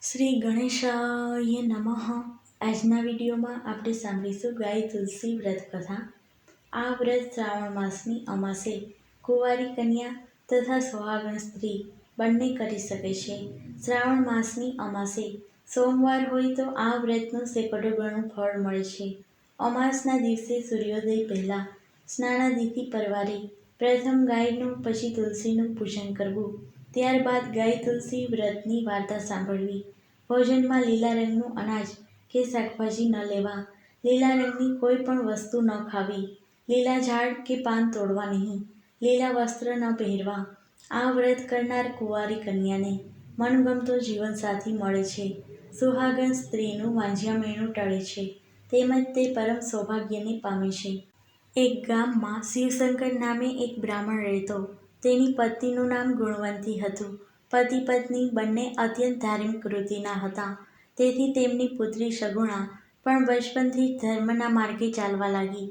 શ્રી ગણેશાય નમઃ. આજના વિડીયોમાં આપણે સાંભળીશું ગાય તુલસી વ્રત કથા. આ વ્રત શ્રાવણ માસની અમાસે કુંવારી કન્યા તથા સુહાગણ સ્ત્રી બંને કરી શકે છે. શ્રાવણ માસની અમાસે સોમવાર હોય તો આ વ્રતનું સેંકડો ગણું ફળ મળે છે. અમાસના દિવસે સૂર્યોદય પહેલાં સ્નાનાદિથી પરવારે પ્રથમ ગાયનું પછી તુલસીનું પૂજન કરવું. ત્યારબાદ ગાય તુલસી વ્રતની વાર્તા સાંભળવી. ભોજનમાં લીલા રંગનું અનાજ કે શાકભાજી ન લેવા. લીલા રંગની કોઈ પણ વસ્તુ ન ખાવી. લીલા ઝાડ કે પાન તોડવા નહીં. લીલા વસ્ત્ર ન પહેરવા. આ વ્રત કરનાર કુંવારી કન્યાને મનગમતો જીવનસાથી મળે છે. સુહાગણ સ્ત્રીનું વાંઝિયામણું ટળે છે તેમજ તે પરમ સૌભાગ્યને પામે છે. એક ગામમાં શિવશંકર નામે એક બ્રાહ્મણ રહેતો. તેની પત્નીનું નામ ગુણવંતી હતું. પતિ પત્ની બંને અત્યંત ધાર્મિક વૃત્તિના હતા. તેથી તેમની પુત્રી સગુણા પણ બચપનથી જ ધર્મના માર્ગે ચાલવા લાગી.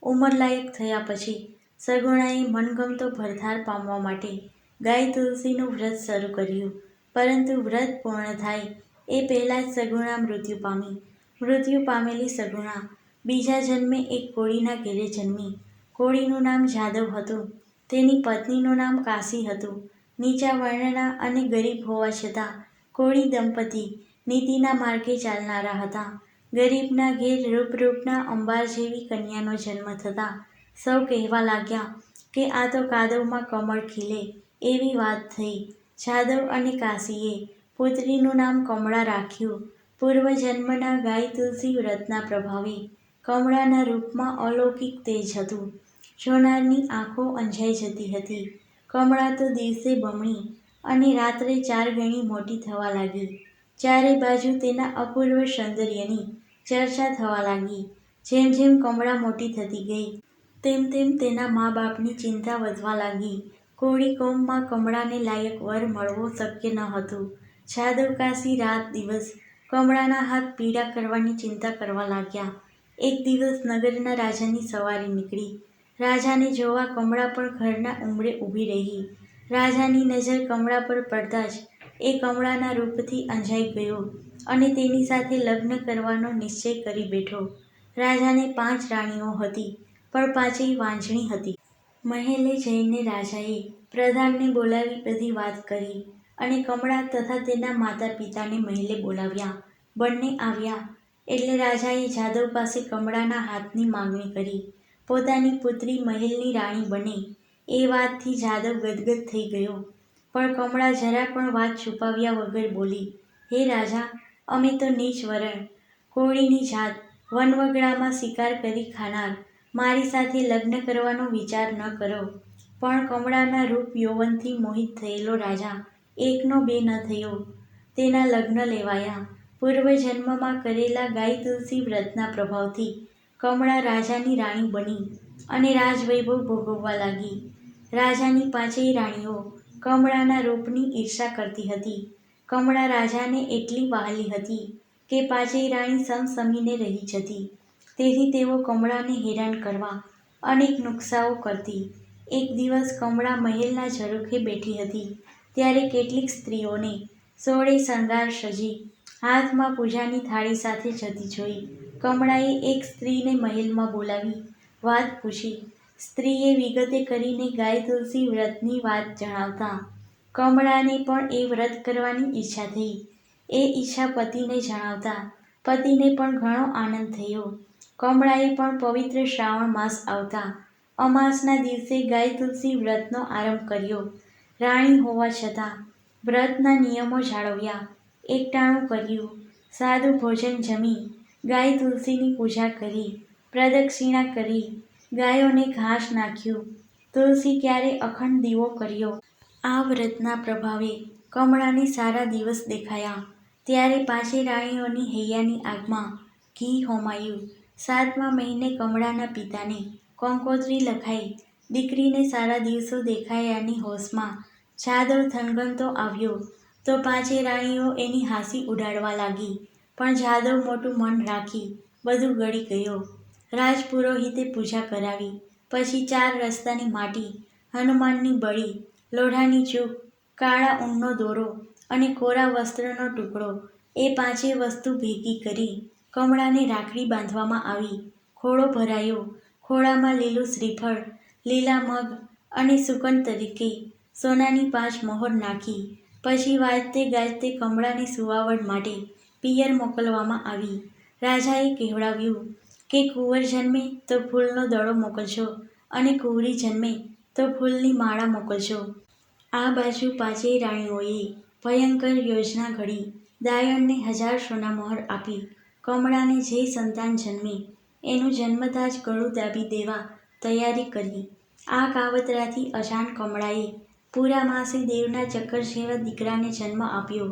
ઉંમરલાયક થયા પછી સગુણાએ મનગમતો ભરથાર પામવા માટે ગાય તુલસીનું વ્રત શરૂ કર્યું. પરંતુ વ્રત પૂર્ણ થાય એ પહેલાં જ સગુણા મૃત્યુ પામી. મૃત્યુ પામેલી સગુણા બીજા જન્મે એક કોળીના ઘેરે જન્મી. કોળીનું નામ જાદવ હતું. તેની પત્નીનું નામ કાશી હતું. નીચા વર્ણના અને ગરીબ હોવા છતાં કોળી દંપતી નીતિના માર્ગે ચાલનારા હતા. ગરીબના ઘેર રૂપના અંબાર જેવી કન્યાનો જન્મ થતાં સૌ કહેવા લાગ્યા કે આ તો કાદવમાં કમળ ખીલે એવી વાત થઈ. જાદવ અને કાશીએ પુત્રીનું નામ કમળા રાખ્યું. પૂર્વજન્મના ગાય તુલસી વ્રતના પ્રભાવે કમળાના રૂપમાં અલૌકિક તેજ હતું. જોનારની આંખો અંજાઈ જતી હતી. કમળા તો દિવસે બમણી અને રાત્રે 4 ગણી મોટી થવા લાગી. ચારે બાજુ તેના અપૂર્વ સૌંદર્યની ચર્ચા થવા લાગી. જેમ જેમ કમળા મોટી થતી ગઈ તેમ તેમ તેના મા બાપની ચિંતા વધવા લાગી. કોળી કૌમમાં કમળાને લાયક વર મળવો શક્ય ન હતું. જાદવ કાશી રાત દિવસ કમળાના હાથ પીડા કરવાની ચિંતા કરવા લાગ્યા. એક દિવસ નગરના રાજાની સવારી નીકળી. રાજાને જોવા કમળા પણ ઘરના ઉંબરે ઊભી રહી. રાજાની નજર કમળા પર પડતાં જ એ કમળાના રૂપથી અંજાઈ ગયો અને તેની સાથે લગ્ન કરવાનો નિશ્ચય કરી બેઠો. રાજાને 5 રાણીઓ હતી પણ 5ેય વાંઝણી હતી. મહેલે જઈને રાજાએ પ્રધાનને બોલાવી બધી વાત કરી અને કમળા તથા તેના માતા પિતાને મહેલે બોલાવ્યા. બંને આવ્યા એટલે રાજાએ જાદવ પાસે કમળાના હાથની માંગણી કરી. પોતાની પુત્રી મહેલની રાણી બને એ વાતથી જાદવ ગદગદ થઈ ગયો. પણ કમળા જરા પણ વાત છુપાવ્યા વગર બોલી, હે રાજા, અમે તો નીચ વરણ, કોળીની જાત, વનવગડામાં શિકાર કરી ખાનાર, મારી સાથે લગ્ન કરવાનો વિચાર ન કરો. પણ કમળાના રૂપ યૌવનથી મોહિત થયેલો રાજા એકનો બે ન થયો. તેના લગ્ન લેવાયા. પૂર્વજન્મમાં કરેલા ગાય તુલસી વ્રતના પ્રભાવથી કમળા રાજાની રાણી બની અને રાજવૈભવ ભોગવવા લાગી. રાજાની 5ેય રાણીઓ કમળાના રૂપની ઈર્ષા કરતી હતી. કમળા રાજાને એટલી વહાલી હતી કે 5ેય રાણી સમસમીને રહી જતી. તેથી તેઓ કમળાને હેરાન કરવા અનેક નુક્સાઓ કરતી. એક દિવસ કમળા મહેલના ઝરૂખે બેઠી હતી ત્યારે કેટલીક સ્ત્રીઓને 16 શણગાર સજી હાથમાં પૂજાની થાળી સાથે જતી જોઈ. કમળાએ એક સ્ત્રીને મહેલમાં બોલાવી વાત પૂછી. સ્ત્રીએ વિગતે કરીને ગાય તુલસી વ્રતની વાત જણાવતા કમળાને પણ એ વ્રત કરવાની ઈચ્છા થઈ. એ ઈચ્છા પતિને જણાવતા પતિને પણ ઘણો આનંદ થયો. કમળાએ પણ પવિત્ર શ્રાવણ માસ આવતા અમાસના દિવસે ગાય તુલસી વ્રતનો આરંભ કર્યો. રાણી હોવા છતાં વ્રતના નિયમો જાળવ્યા. એકટાણું કર્યું. સાદું ભોજન જમી ગાય તુલસીની પૂજા કરી. પ્રદક્ષિણા કરી. ગાયોને ઘાસ નાખ્યું. તુલસી ક્યારે અખંડ દીવો કર્યો. આ વ્રતના પ્રભાવે કમળાને સારા દિવસ દેખાયા. ત્યારે 5ેય રાણીઓની હૈયાની આગમાં ઘી હોમાયું. 7મા મહિને કમળાના પિતાને કંકોત્રી લખાઈ. દીકરીને સારા દિવસો દેખાયાની હોશમાં જાદવ થનગનતો આવ્યો તો 5ેય રાણીઓ એની હાંસી ઉડાડવા લાગી. પણ જાદવ મોટું મન રાખી બધું ગળી ગયો. રાજપુરોહિતે પૂજા કરાવી. પછી 4 રસ્તાની માટી, હનુમાનની બળી, લોઢાની ચૂક, કાળા ઊનનો દોરો અને કોરા વસ્ત્રનો ટુકડો એ પાંચેય વસ્તુ ભેગી કરી કમળાને રાખડી બાંધવામાં આવી. ખોળો ભરાયો. ખોળામાં લીલું શ્રીફળ, લીલા મગ અને સુકન તરીકે સોનાની 5 મહોર નાખી. પછી વાજતે ગાજતે કમળાને સુવાવડ માટે પિયર મોકલવામાં આવી. રાજાએ કહેવડાવ્યું કે કુંવર જન્મે તો ફૂલનો દડો મોકલજો અને કુંવરી જન્મે તો ફૂલની માળા મોકલજો. આ બાજુ પાંચેય રાણીઓએ ભયંકર યોજના ઘડી દાયણને 1000 સોનામહોર આપી કમળાને જે સંતાન જન્મે એનું જન્મતાં જ ગળું દાબી દેવા તૈયારી કરી. આ કાવતરાથી અજાણ કમળાએ પૂરા માસે દેવના ચક્કર જેવા દીકરાને જન્મ આપ્યો.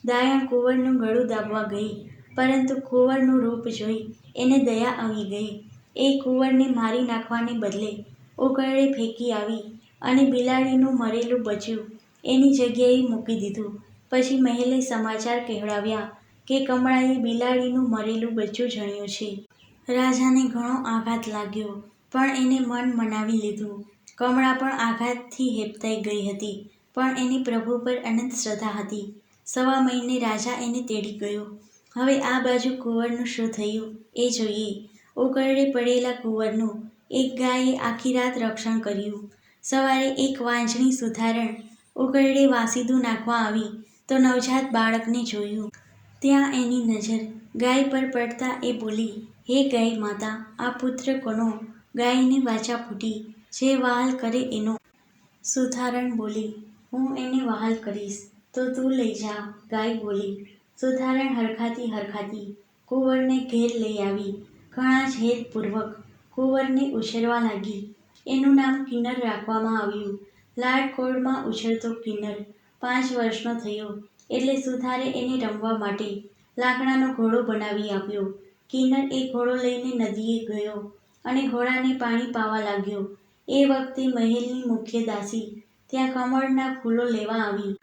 દાયણ કુંવરનું ગળું દાબવા ગઈ, પરંતુ કુંવરનું રૂપ જોઈ એને દયા આવી ગઈ. એ કુંવરને મારી નાખવાને બદલે ઉકરડે ફેંકી આવી અને બિલાડીનું મરેલું બચ્ચું એની જગ્યાએ મૂકી દીધું. પછી મહેલે સમાચાર કહેવડાવ્યા કે કમળાએ બિલાડીનું મરેલું બચ્ચું જણ્યું છે. રાજાને ઘણો આઘાત લાગ્યો, પણ એને મન મનાવી લીધું. કમળા પણ આઘાતથી હેબતાઈ ગઈ હતી, પણ એની પ્રભુ પર અનંત શ્રદ્ધા હતી. 1.25 મહિને રાજા એને તેડી ગયો. હવે આ બાજુ કુંવરનું શું થયું એ જોઈએ. ઉકરડે પડેલા કુંવરનું એક ગાયે આખી રાત રક્ષણ કર્યું. સવારે એક વાંજણી સુધારણ ઉકરડે વાસીદું નાખવા આવી તો નવજાત બાળકને જોયું. ત્યાં એની નજર ગાય પર પડતા એ બોલી, હે ગાય માતા, આ પુત્ર કોનો? ગાયને વાચા ફૂટી, જે વહાલ કરે એનો. સુધારણ બોલી, હું એને વહાલ કરીશ તો તું લઈ જા. ગાય બોલી. સુધારણ હરખાતી કુંવરને ઘેર લઈ આવી. ઘણા જ હેતપૂર્વક કુંવરને ઉછેરવા લાગી. એનું નામ કિન્નર રાખવામાં આવ્યું. લાડકોડમાં ઉછરતો કિન્નર 5 વર્ષનો થયો એટલે સુથારે એને રમવા માટે લાકડાનો ઘોડો બનાવી આપ્યો. કિન્નર એ ઘોડો લઈને નદીએ ગયો અને ઘોડાને પાણી પાવા લાગ્યો. એ વખતે મહેલની મુખ્ય દાસી ત્યાં કમળના ફૂલો લેવા આવી.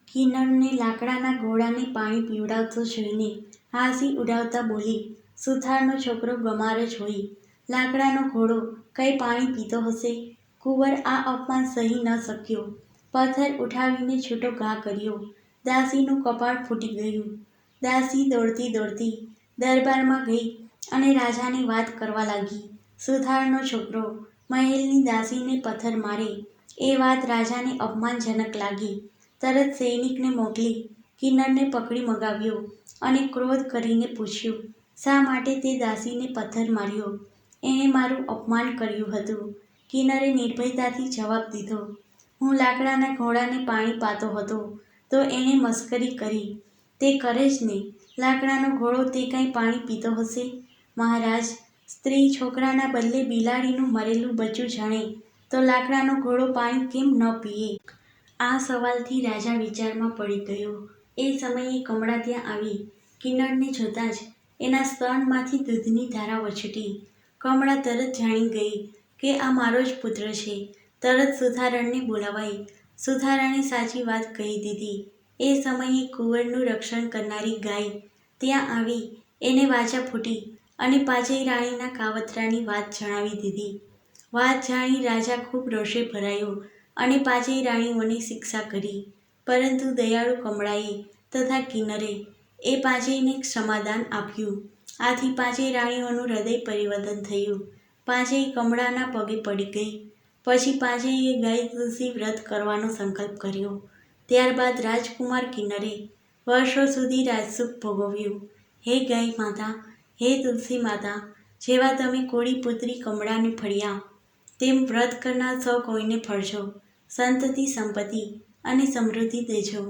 કિન્નરને લાકડાના ઘોડાને પાણી પીવડાવતો જોઈને હાંસી ઉડાવતા બોલી, સુથારનો છોકરો ગમાર જ હોય. લાકડાનો ઘોડો કઈ પાણી પીતો હશે? કુંવર આ અપમાન સહી ન શક્યો. પથ્થર ઉઠાવીને છૂટો ઘા કર્યો. દાસીનું કપાળ ફૂટી ગયું. દાસી દોડતી દરબારમાં ગઈ અને રાજાને વાત કરવા લાગી. સુથારનો છોકરો મહેલની દાસીને પથ્થર મારે એ વાત રાજાને અપમાનજનક લાગી. તરત સૈનિકને મોકલી કિન્નરને પકડી મગાવ્યો અને ક્રોધ કરીને પૂછ્યું, શા માટે તે દાસીને પથ્થર માર્યો? એણે મારું અપમાન કર્યું હતું. કિન્નરે નિર્ભયતાથી જવાબ દીધો, હું લાકડાના ઘોડાને પાણી પાતો હતો તો એણે મસ્કરી કરી. તે કરે જ ને. લાકડાનો ઘોડો તે કાંઈ પાણી પીતો હશે? મહારાજ, સ્ત્રી છોકરાના બદલે બિલાડીનું મરેલું બચ્ચું જણે તો લાકડાનો ઘોડો પાણી કેમ ન પીએ? આ સવાલથી રાજા વિચારમાં પડી ગયો. એ સમયે કમળા ત્યાં આવી. કિન્નરને જોતાં જ એના સ્તનમાંથી દૂધની ધારા વછૂટી. કમળા તરત જાણી ગઈ કે આ મારો જ પુત્ર છે. તરત સુથારણને બોલાવાઈ. સુથારણે સાચી વાત કહી દીધી. એ સમયે કુંવરનું રક્ષણ કરનારી ગાય ત્યાં આવી એને વાચા ફૂટી અને પાંચેય રાણીના કાવતરાની વાત જણાવી દીધી. વાત જાણી રાજા ખૂબ રોષે ભરાયો અને પાંચેય રાણીઓને શિક્ષા કરી. પરંતુ દયાળુ કમળાએ તથા કિન્નરે એ પાંચેયને ક્ષમાદાન આપ્યું. આથી પાંચેય રાણીઓનું હૃદય પરિવર્તન થયું. પાંચેય કમળાના પગે પડી ગઈ. પછી પાંચેયે ગાય તુલસી વ્રત કરવાનો સંકલ્પ કર્યો. ત્યારબાદ રાજકુમાર કિન્નરે વર્ષો સુધી રાજસુખ ભોગવ્યું. હે ગાય માતા, હે તુલસી માતા, જેવા તમે કોળી પુત્રી કમળાને ફળ્યા, તેમ વ્રત કરનાર સૌ કોઈને ફળજો. સંતતિ, સંપત્તિ અને સમૃદ્ધિ દેજો.